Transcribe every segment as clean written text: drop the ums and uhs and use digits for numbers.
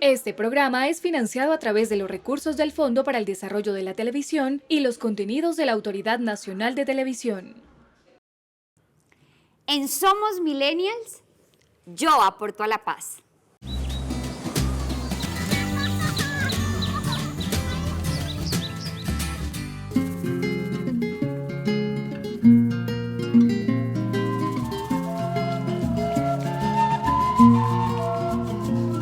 Este programa es financiado a través de los recursos del Fondo para el Desarrollo de la Televisión y los contenidos de la Autoridad Nacional de Televisión. En Somos Millennials, yo aporto a la paz.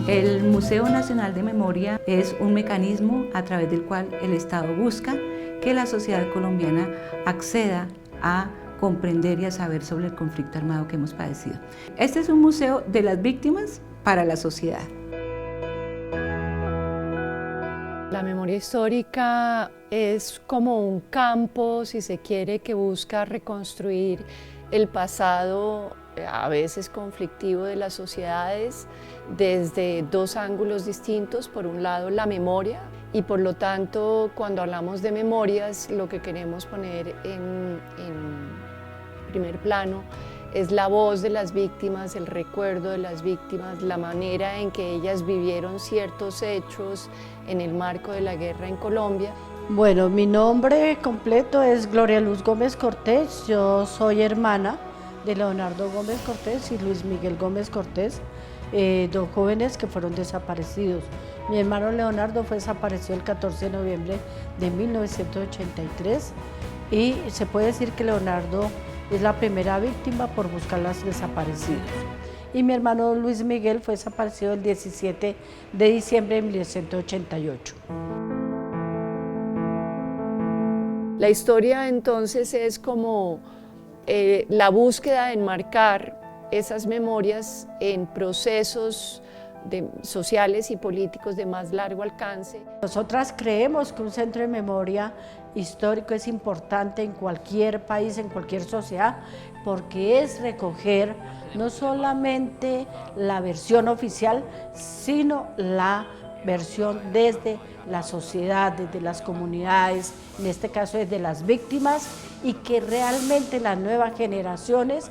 El Museo Nacional de Memoria es un mecanismo a través del cual el Estado busca que la sociedad colombiana acceda a comprender y a saber sobre el conflicto armado que hemos padecido. Este es un museo de las víctimas para la sociedad. La memoria histórica es como un campo, si se quiere, que busca reconstruir el pasado, a veces conflictivo, de las sociedades desde dos ángulos distintos. Por un lado, la memoria, y por lo tanto, cuando hablamos de memorias, lo que queremos poner en primer plano es la voz de las víctimas, el recuerdo de las víctimas, la manera en que ellas vivieron ciertos hechos en el marco de la guerra en Colombia. Bueno, mi nombre completo es Gloria Luz Gómez Cortés. Yo soy hermana de Leonardo Gómez Cortés y Luis Miguel Gómez Cortés, dos jóvenes que fueron desaparecidos. Mi hermano Leonardo fue desaparecido el 14 de noviembre de 1983 y se puede decir que Leonardo es la primera víctima por buscar a los desaparecidos. Y mi hermano Luis Miguel fue desaparecido el 17 de diciembre de 1988. La historia entonces es como la búsqueda de enmarcar esas memorias en procesos sociales y políticos de más largo alcance. Nosotras creemos que un centro de memoria histórico es importante en cualquier país, en cualquier sociedad, porque es recoger no solamente la versión oficial, sino la versión desde la sociedad, desde las comunidades, en este caso desde las víctimas, y que realmente las nuevas generaciones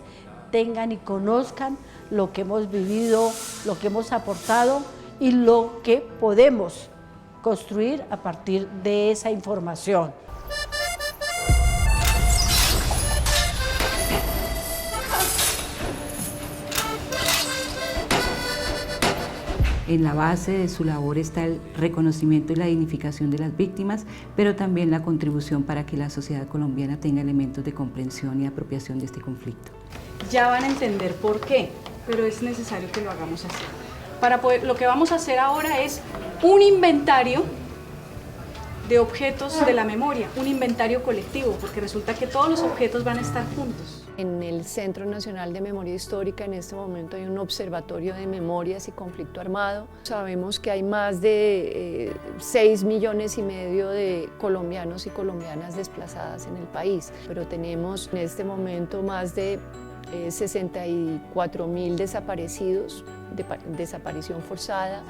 tengan y conozcan lo que hemos vivido, lo que hemos aportado y lo que podemos construir a partir de esa información. En la base de su labor está el reconocimiento y la dignificación de las víctimas, pero también la contribución para que la sociedad colombiana tenga elementos de comprensión y apropiación de este conflicto. Ya van a entender por qué, pero es necesario que lo hagamos así. Lo que vamos a hacer ahora es un inventario de objetos de la memoria, un inventario colectivo, porque resulta que todos los objetos van a estar juntos. En el Centro Nacional de Memoria Histórica en este momento hay un observatorio de memorias y conflicto armado. Sabemos que hay más de 6,5 millones de colombianos y colombianas desplazadas en el país, pero tenemos en este momento más de 64,000 desaparecidos, desaparición forzada.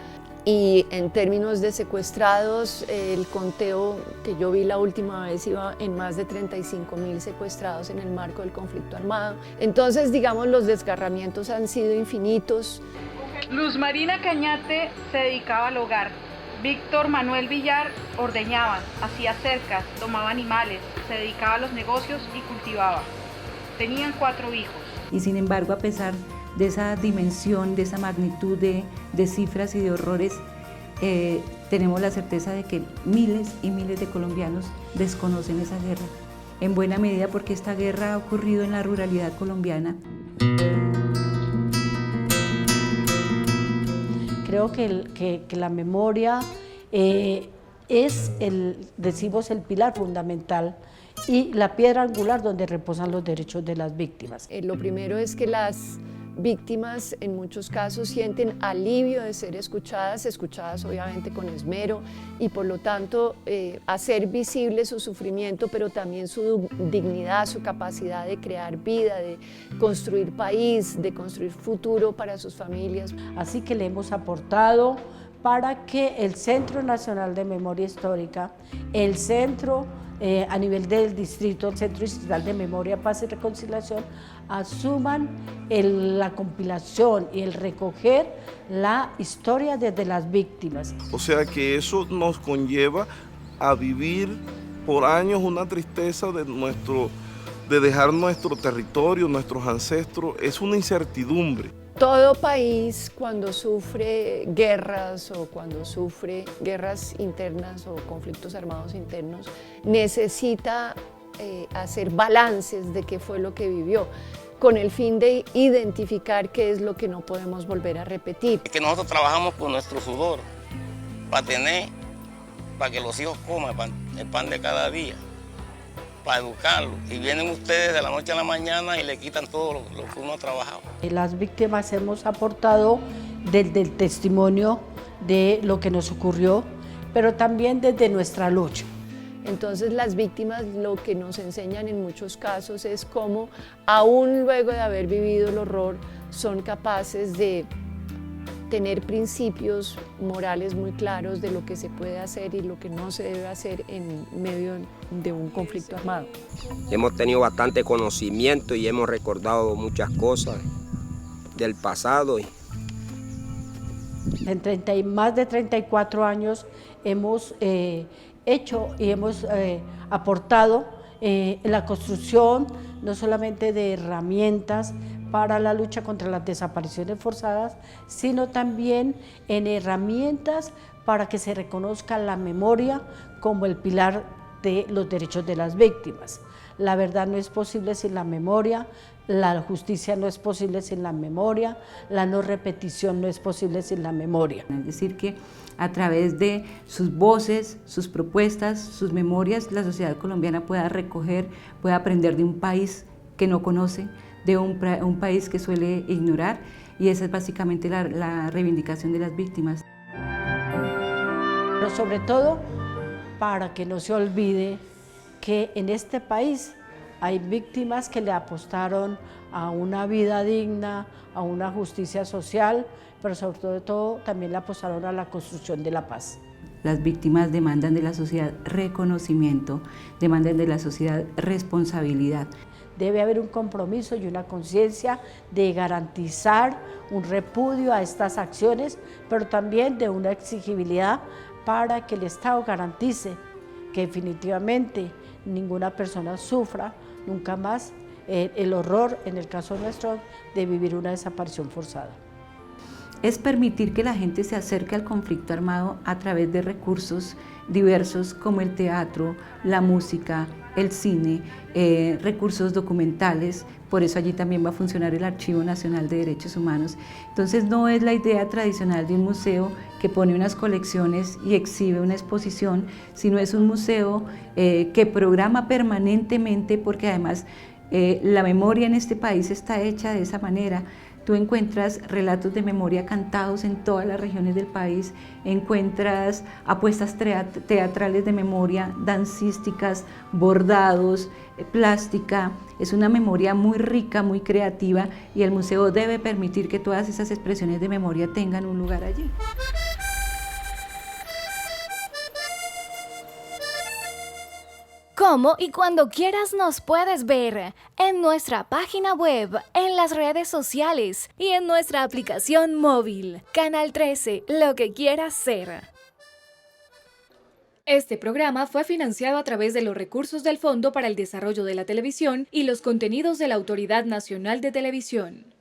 Y en términos de secuestrados, el conteo que yo vi la última vez iba en más de 35,000 secuestrados en el marco del conflicto armado. Entonces, digamos, los desgarramientos han sido infinitos. Luz Marina Cañate se dedicaba al hogar. Víctor Manuel Villar ordeñaba, hacía cercas, tomaba animales, se dedicaba a los negocios y cultivaba. Tenían 4 hijos. Y sin embargo, a pesar de esa dimensión, de esa magnitud de cifras y de horrores, tenemos la certeza de que miles y miles de colombianos desconocen esa guerra, en buena medida porque esta guerra ha ocurrido en la ruralidad colombiana. Creo que la memoria es decimos, el pilar fundamental y la piedra angular donde reposan los derechos de las víctimas. Lo primero es que las víctimas en muchos casos sienten alivio de ser escuchadas obviamente con esmero, y por lo tanto hacer visible su sufrimiento, pero también su dignidad, su capacidad de crear vida, de construir país, de construir futuro para sus familias. Así que le hemos aportado para que el Centro Nacional de Memoria Histórica, el Centro a nivel del distrito, el Centro Distrital de Memoria, Paz y Reconciliación, asuman la compilación y el recoger la historia desde las víctimas. O sea que eso nos conlleva a vivir por años una tristeza de dejar nuestro territorio, nuestros ancestros. Es una incertidumbre. Todo país cuando sufre guerras o cuando sufre guerras internas o conflictos armados internos necesita hacer balances de qué fue lo que vivió, con el fin de identificar qué es lo que no podemos volver a repetir. Es que nosotros trabajamos con nuestro sudor para que los hijos coman el pan de cada día, para educarlos. Y vienen ustedes de la noche a la mañana y le quitan todo lo que uno ha trabajado. Las víctimas hemos aportado desde el testimonio de lo que nos ocurrió, pero también desde nuestra lucha. Entonces las víctimas lo que nos enseñan en muchos casos es cómo, aún luego de haber vivido el horror, son capaces de tener principios morales muy claros de lo que se puede hacer y lo que no se debe hacer en medio de un conflicto armado. Hemos tenido bastante conocimiento y hemos recordado muchas cosas del pasado. En más de 34 años hemos hecho y hemos aportado en la construcción no solamente de herramientas para la lucha contra las desapariciones forzadas, sino también en herramientas para que se reconozca la memoria como el pilar de los derechos de las víctimas. La verdad no es posible sin la memoria, la justicia no es posible sin la memoria, la no repetición no es posible sin la memoria. Es decir, que a través de sus voces, sus propuestas, sus memorias, la sociedad colombiana pueda recoger, pueda aprender de un país que no conoce, de un país que suele ignorar, y esa es básicamente la reivindicación de las víctimas. Pero sobre todo para que no se olvide que en este país hay víctimas que le apostaron a una vida digna, a una justicia social, pero sobre todo también le apostaron a la construcción de la paz. Las víctimas demandan de la sociedad reconocimiento, demandan de la sociedad responsabilidad. Debe haber un compromiso y una conciencia de garantizar un repudio a estas acciones, pero también de una exigibilidad para que el Estado garantice que definitivamente ninguna persona sufra nunca más el horror, en el caso nuestro, de vivir una desaparición forzada. Es permitir que la gente se acerque al conflicto armado a través de recursos diversos como el teatro, la música, el cine, recursos documentales. Por eso allí también va a funcionar el Archivo Nacional de Derechos Humanos. Entonces no es la idea tradicional de un museo que pone unas colecciones y exhibe una exposición, sino es un museo que programa permanentemente, porque además la memoria en este país está hecha de esa manera. Tú encuentras relatos de memoria cantados en todas las regiones del país, encuentras apuestas teatrales de memoria, dancísticas, bordados, plástica. Es una memoria muy rica, muy creativa, y el museo debe permitir que todas esas expresiones de memoria tengan un lugar allí. Cómo y cuando quieras nos puedes ver en nuestra página web, en las redes sociales y en nuestra aplicación móvil. Canal 13, lo que quieras ser. Este programa fue financiado a través de los recursos del Fondo para el Desarrollo de la Televisión y los contenidos de la Autoridad Nacional de Televisión.